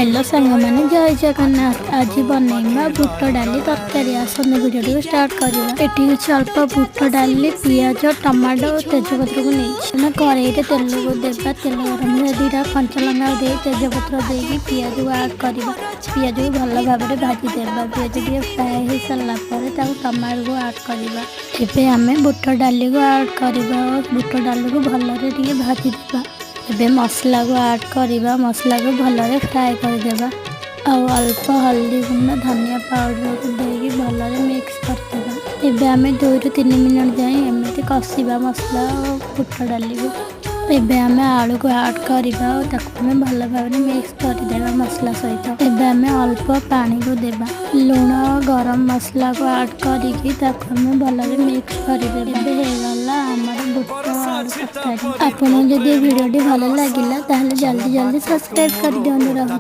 Hello सांग मैंने जय जगन्नाथ। आज बनइबा बुट डाली तरकारी। आसन भिडियो स्टार्ट करवा। ये कुछ अल्प बुट डाली पियाज टमाटो तेजपत्र को नहीं कड़े तेल को देवा। तेल गरम दीटा कंचा लंका दे तेजपत्र देकी पियाज को आड करवा। पियाज को भल भाव में भाजीदेवा। पियाज टे फ्राए हो सारापर टमाटो को आड करवा। एबे आम बुट डाली को आड करवा। बुट डाली को भलरे भाजीदेवा। एबे मसला को आड करवा। मसला को भलरे फ्राए करदेवा। आउ अल्प हल्दी गुंड धनिया पाउडर को देकी भलरे मिक्स करदेवा। एबे आम 2 ରୁ 3 मिनट जाए एमती कषिबा मसला और बुट डाली को। एबे आम आलू को आड करवा और ताकू भल भाव में मिक्स करदेवा मसला सहित। एबे आम अल्प पानी को देवा। लुण गरम मसला को आड करके भलरे मिक्स करदेवा। एबे हेगला हमर बुट आलू तरकारी। आपन जदि वीडियो भल लगिला ताहले जल्दी जल्दी सब्सक्राइब कर दियंतु।